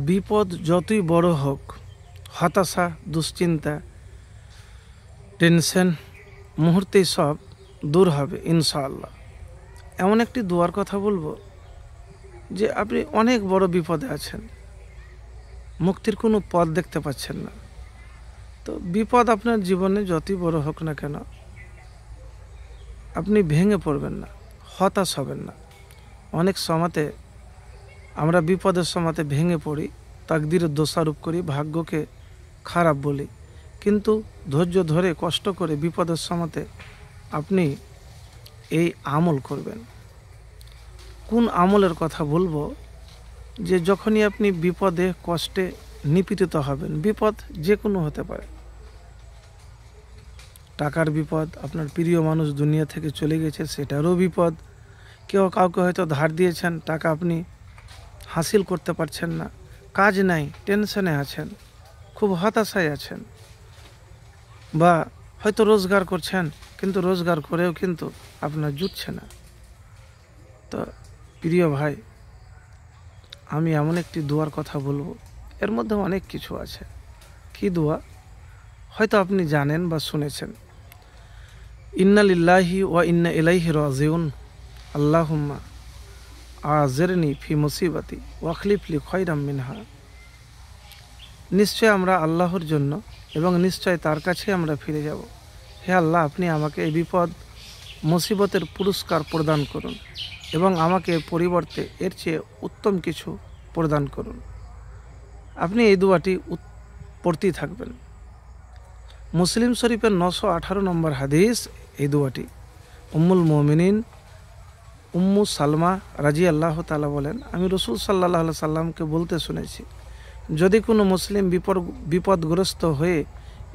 বিপদ যতই বড় হোক, হতাশা, দুশ্চিন্তা, টেনশন মুহূর্তেই সব দূর হবে ইনশাআল্লাহ। এমন একটি দোয়ার কথা বলবো যে আপনি অনেক বড় বিপদে আছেন, মুক্তির কোনো পথ দেখতে পাচ্ছেন না। তো বিপদ আপনার জীবনে যতই বড় হোক না কেন, আপনি ভেঙে পড়বেন না, হতাশ হবেন না। অনেক সময়তে আমরা বিপদের সময়তে ভেঙে পড়ি, তাকদীরের দোষারোপ করি, ভাগ্যকে খারাপ বলি। কিন্তু ধৈর্য ধরে কষ্ট করে বিপদের সময়তে আপনি এই আমল করবেন। কোন আমলের কথা বলবো? যে যখনই আপনি বিপদে কষ্টে নিপীড়িত হবেন, বিপদ যে কোনো হতে পারে, টাকার বিপদ, আপনার প্রিয় মানুষ দুনিয়া থেকে চলে গেছে সেটারও বিপদ, কেউ কাউকে হয়তো ধার দিয়েছেন, টাকা আপনি হাসিল করতে পারছেন না, কাজ নাই, টেনশনে আছেন, খুব হতাশায় আছেন, বা হয়তো রোজগার করছেন কিন্তু রোজগার করেও কিন্তু আপনার জুটছে না। তো প্রিয় ভাই, আমি এমন একটি দোয়ার কথা বলবো, এর মধ্যে অনেক কিছু আছে। কি দোয়া? হয়তো আপনি জানেন বা শুনেছেন। ইন্না লিল্লাহি ওয়া ইন্না ইলাইহি রাজিউন, আল্লাহুম্মা আজিরনি ফি মুসিবাতি ওয়াখলিফ লি খায়রাম মিনহা। নিশ্চয় আমরা আল্লাহর জন্য এবং নিশ্চয় তার কাছে আমরা ফিরে যাব। হে আল্লাহ, আপনি আমাকে এই বিপদ মুসিবতের পুরস্কার প্রদান করুন এবং আমাকে এর পরিবর্তে এর চেয়ে উত্তম কিছু প্রদান করুন। আপনি এই দোয়াটি পড়তেই থাকবেন। মুসলিম শরীফের 918 নম্বর হাদিস এই দোয়াটি। উম্মুল মুমিনিন উম্মু সালমা রাদিয়াল্লাহু তাআলা বলেন, আমি রাসূল সাল্লাল্লাহু আলাইহি সাল্লামকে বলতে শুনেছি, যদি কোনো মুসলিম বিপদগ্রস্ত হয়ে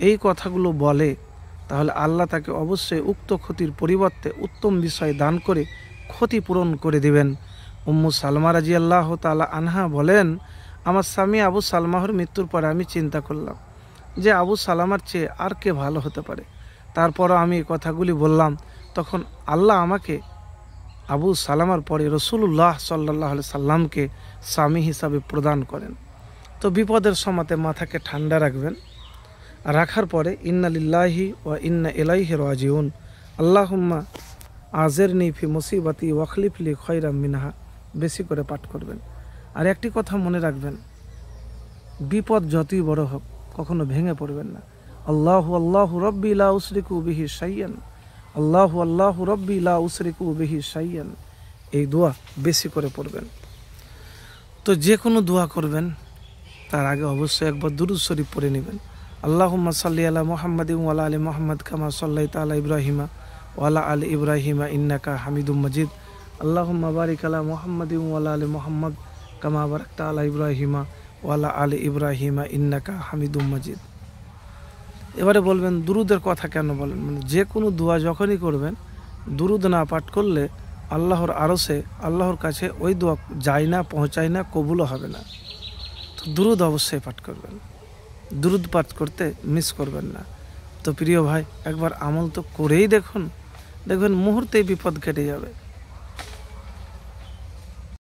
এই কথাগুলো বলে, তাহলে আল্লাহ তাকে অবশ্যই উক্ত ক্ষতির পরিবর্তে উত্তম বিষয় দান করে ক্ষতিপূরণ করে দিবেন। উম্মু সালমা রাদিয়াল্লাহু তাআলা আনহা বলেন, আমার স্বামী আবু সালমাহর মৃত্যুর পরে আমি চিন্তা করলাম যে আবু সালামার চেয়ে আর কে ভালো হতে পারে। তারপরও আমি এই কথাগুলি বললাম, তখন আল্লাহ আমাকে আবু সালামার পরে রাসূলুল্লাহ সাল্লাল্লাহু আলাইহি সাল্লামকে স্বামী হিসাবে প্রদান করেন। তো বিপদের সময়তে মাথাকে ঠান্ডা রাখবেন, রাখার পরে ইন্না লিল্লাহি ওয়া ইন্না ইলাইহি রাজিউন, আল্লাহুম্মা আজিরনি ফি মুসিবাতি ওয়াখলিফ লি খায়রাম মিনহা বেশি করে পাঠ করবেন। আর একটি কথা মনে রাখবেন, বিপদ যতই বড় হোক কখনো ভেঙে পড়বেন না। আল্লাহু আল্লাহু রব্বি লা উশরিকু বিহি শাইয়ান, আল্লাহু আল্লাহু রব্বি লা উশরিকু বিহি শাইয়ান, এই দোয়া বেশি করে পড়বেন। তো যে কোনো দোয়া করবেন তার আগে অবশ্যই একবার দুরূদ শরীফ পড়ে নেবেন। আল্লাহুম্মা সাল্লি আলা মুহাম্মাদিন ওয়া আলা আলি মুহাম্মাদ কামা সাল্লাইতা আলা ইব্রাহিমা ওয়া আলা আলি ইব্রাহিমা ইন্নাকা হামিদুম মাজিদ। আল্লাহুম্মা বারিক আলা মুহাম্মাদিন ওয়া আলা আলি মুহাম্মাদ কামা বারাকতা আলা ইব্রাহিমা ওয়া আলা আলি ইব্রাহিমা ইন্নাকা হামিদুম মাজিদ। এবারে বলবেন দুরুদের কথা কেন বলেন? মানে যে কোনো দোয়া যখনই করবেন, দুরুদ না পাঠ করলে আল্লাহর আরশে, আল্লাহর কাছে ওই দোয়া যায় না, পৌঁছায় না, কবুলও হবে না। তো দুরুদ অবশ্যই পাঠ করবেন, দুরুদ পাঠ করতে মিস করবেন না। তো প্রিয় ভাই, একবার আমল তো করেই দেখুন, দেখবেন মুহূর্তেই বিপদ কেটে যাবে।